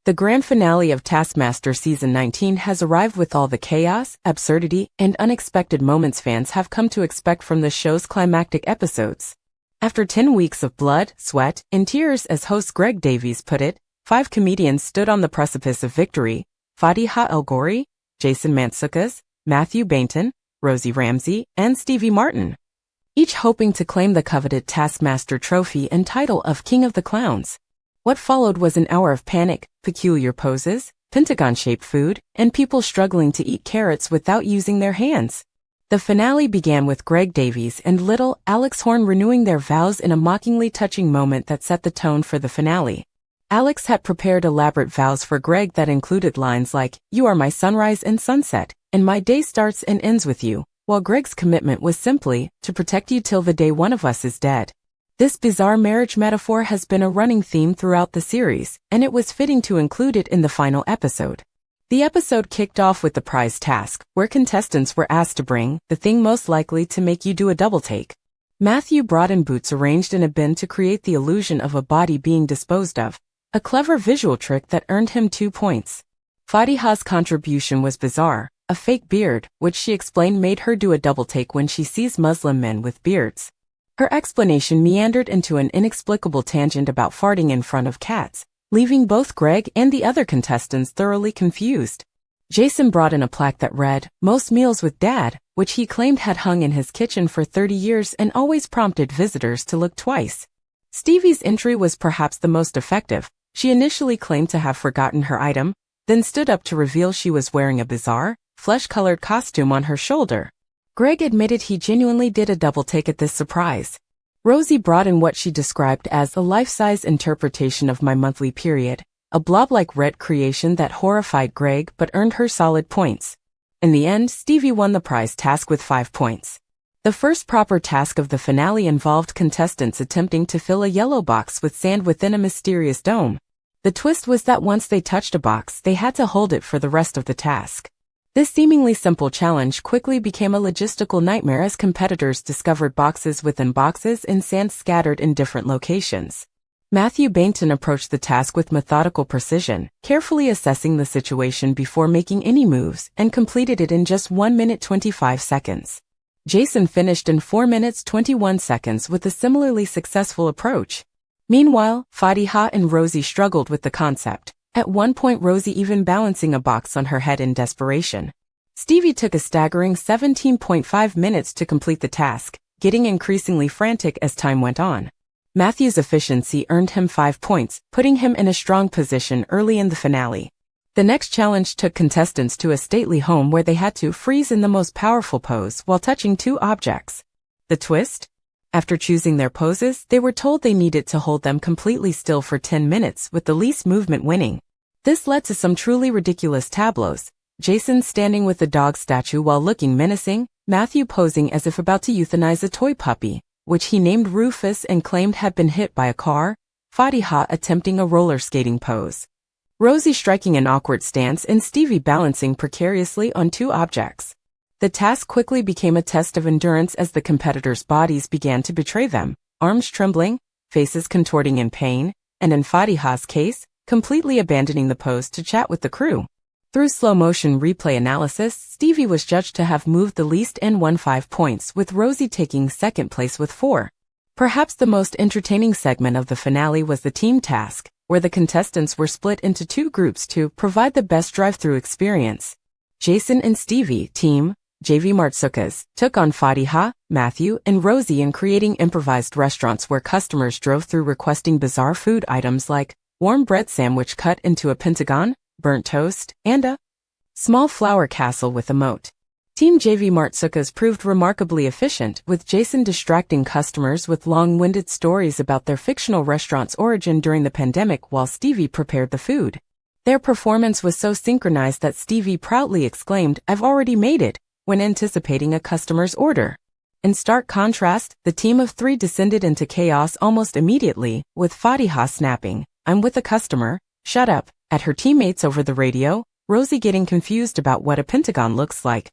The grand finale of Taskmaster Season 19 has arrived with all the chaos, absurdity, and unexpected moments fans have come to expect from the show's climactic episodes. After 10 weeks of blood, sweat, and tears, as host Greg Davies put it, 5 comedians stood on the precipice of victory: Fatiha El-Ghorri, Jason Mantzoukas, Mathew Baynton, Rosie Ramsey, and Stevie Martin, each hoping to claim the coveted Taskmaster trophy and title of King of the Clowns. What followed was an hour of panic, peculiar poses, Pentagon-shaped food, and people struggling to eat carrots without using their hands. The finale began with Greg Davies and little Alex Horne renewing their vows in a mockingly touching moment that set the tone for the finale. Alex had prepared elaborate vows for Greg that included lines like, "You are my sunrise and sunset, and my day starts and ends with you," while Greg's commitment was simply, "to protect you till the day one of us is dead." This bizarre marriage metaphor has been a running theme throughout the series, and it was fitting to include it in the final episode. The episode kicked off with the prize task, where contestants were asked to bring the thing most likely to make you do a double take. Mathew brought in boots arranged in a bin to create the illusion of a body being disposed of, a clever visual trick that earned him 2 points. Fatiha's contribution was bizarre, a fake beard, which she explained made her do a double take when she sees Muslim men with beards. Her explanation meandered into an inexplicable tangent about farting in front of cats, leaving both Greg and the other contestants thoroughly confused. Jason brought in a plaque that read, "Most meals with Dad," which he claimed had hung in his kitchen for 30 years and always prompted visitors to look twice. Stevie's entry was perhaps the most effective. She initially claimed to have forgotten her item, then stood up to reveal she was wearing a bizarre, flesh-colored costume on her shoulder. Greg admitted he genuinely did a double take at this surprise. Rosie brought in what she described as a life-size interpretation of my monthly period, a blob-like red creation that horrified Greg but earned her solid points. In the end, Stevie won the prize task with 5 points. The first proper task of the finale involved contestants attempting to fill a yellow box with sand within a mysterious dome. The twist was that once they touched a box, they had to hold it for the rest of the task. This seemingly simple challenge quickly became a logistical nightmare as competitors discovered boxes within boxes and sand scattered in different locations. Mathew Baynton approached the task with methodical precision, carefully assessing the situation before making any moves, and completed it in just 1 minute 25 seconds. Jason finished in 4 minutes 21 seconds with a similarly successful approach. Meanwhile, Fatiha and Rosie struggled with the concept, at one point Rosie even balancing a box on her head in desperation. Stevie took a staggering 17.5 minutes to complete the task, getting increasingly frantic as time went on. Mathew's efficiency earned him 5 points, putting him in a strong position early in the finale. The next challenge took contestants to a stately home where they had to freeze in the most powerful pose while touching 2 objects. The twist? After choosing their poses, they were told they needed to hold them completely still for 10 minutes, with the least movement winning. This led to some truly ridiculous tableaus: Jason standing with a dog statue while looking menacing, Mathew posing as if about to euthanize a toy puppy, which he named Rufus and claimed had been hit by a car, Fatiha attempting a roller skating pose, Rosie striking an awkward stance, and Stevie balancing precariously on 2 objects. The task quickly became a test of endurance as the competitors' bodies began to betray them, arms trembling, faces contorting in pain, and in Fatiha's case, completely abandoning the pose to chat with the crew. Through slow-motion replay analysis, Stevie was judged to have moved the least and won 5 points, with Rosie taking second place with 4. Perhaps the most entertaining segment of the finale was the team task, where the contestants were split into 2 groups to provide the best drive-through experience. Jason and Stevie, team Mantzoukas, took on Fatiha, Mathew, and Rosie in creating improvised restaurants where customers drove through requesting bizarre food items like warm bread sandwich cut into a pentagon, burnt toast, and a small flower castle with a moat. Team Mantzoukas proved remarkably efficient, with Jason distracting customers with long-winded stories about their fictional restaurant's origin during the pandemic while Stevie prepared the food. Their performance was so synchronized that Stevie proudly exclaimed, "I've already made it," when anticipating a customer's order. In stark contrast, the team of 3 descended into chaos almost immediately, with Fatiha snapping, "I'm with a customer, shut up," at her teammates over the radio, Rosie getting confused about what a pentagon looks like,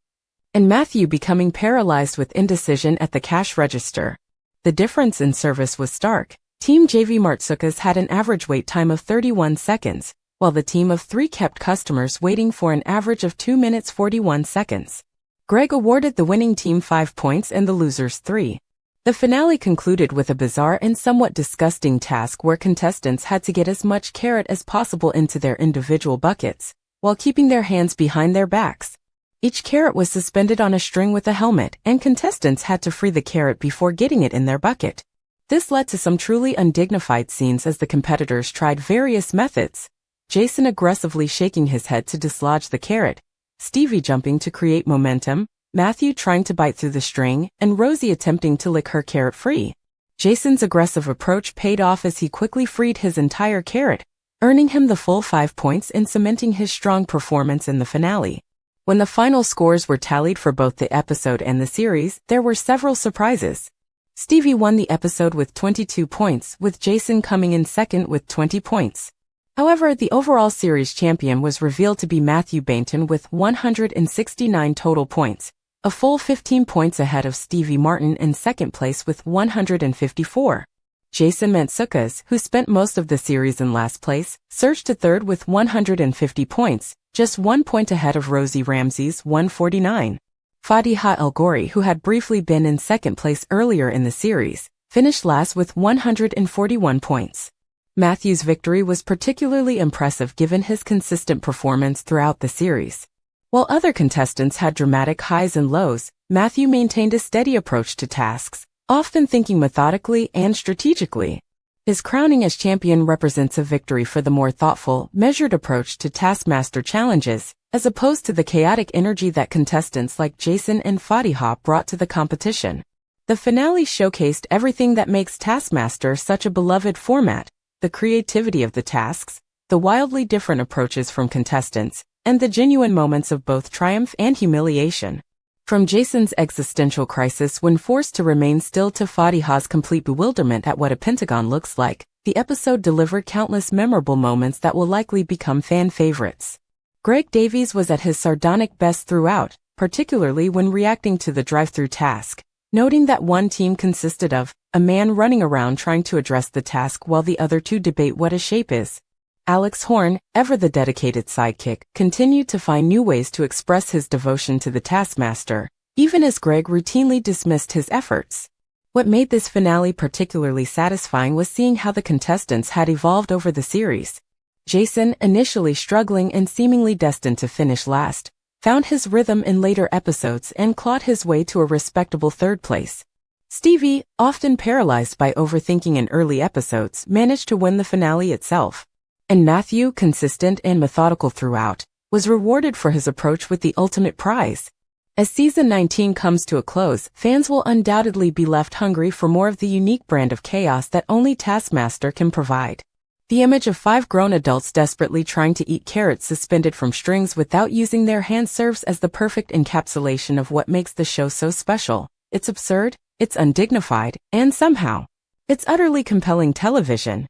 and Mathew becoming paralyzed with indecision at the cash register. The difference in service was stark. Team Mantzoukas had an average wait time of 31 seconds, while the team of 3 kept customers waiting for an average of 2 minutes 41 seconds. Greg awarded the winning team 5 points and the losers 3. The finale concluded with a bizarre and somewhat disgusting task where contestants had to get as much carrot as possible into their individual buckets, while keeping their hands behind their backs. Each carrot was suspended on a string with a helmet, and contestants had to free the carrot before getting it in their bucket. This led to some truly undignified scenes as the competitors tried various methods. Jason aggressively shaking his head to dislodge the carrot, Stevie jumping to create momentum, Mathew trying to bite through the string, and Rosie attempting to lick her carrot free. Jason's aggressive approach paid off as he quickly freed his entire carrot, earning him the full 5 points and cementing his strong performance in the finale. When the final scores were tallied for both the episode and the series, there were several surprises. Stevie won the episode with 22 points, with Jason coming in second with 20 points. However, the overall series champion was revealed to be Mathew Baynton with 169 total points, a full 15 points ahead of Stevie Martin in second place with 154. Jason Mantzoukas, who spent most of the series in last place, surged to third with 150 points, just 1 point ahead of Rosie Ramsey's 149. Fatiha El-Ghorri, who had briefly been in second place earlier in the series, finished last with 141 points. Mathew's victory was particularly impressive given his consistent performance throughout the series. While other contestants had dramatic highs and lows, Mathew maintained a steady approach to tasks, often thinking methodically and strategically. His crowning as champion represents a victory for the more thoughtful, measured approach to Taskmaster challenges, as opposed to the chaotic energy that contestants like Jason and Fatiha brought to the competition. The finale showcased everything that makes Taskmaster such a beloved format: the creativity of the tasks, the wildly different approaches from contestants, and the genuine moments of both triumph and humiliation. From Jason's existential crisis when forced to remain still to Fatiha's complete bewilderment at what a Pentagon looks like, the episode delivered countless memorable moments that will likely become fan favorites. Greg Davies was at his sardonic best throughout, particularly when reacting to the drive-through task, noting that one team consisted of a man running around trying to address the task while the other two debate what a shape is. Alex Horn, ever the dedicated sidekick, continued to find new ways to express his devotion to the Taskmaster, even as Greg routinely dismissed his efforts. What made this finale particularly satisfying was seeing how the contestants had evolved over the series. Jason, initially struggling and seemingly destined to finish last, found his rhythm in later episodes and clawed his way to a respectable third place. Stevie, often paralyzed by overthinking in early episodes, managed to win the finale itself. And Mathew, consistent and methodical throughout, was rewarded for his approach with the ultimate prize. As season 19 comes to a close, fans will undoubtedly be left hungry for more of the unique brand of chaos that only Taskmaster can provide. The image of 5 grown adults desperately trying to eat carrots suspended from strings without using their hands serves as the perfect encapsulation of what makes the show so special. It's absurd, it's undignified, and somehow, it's utterly compelling television.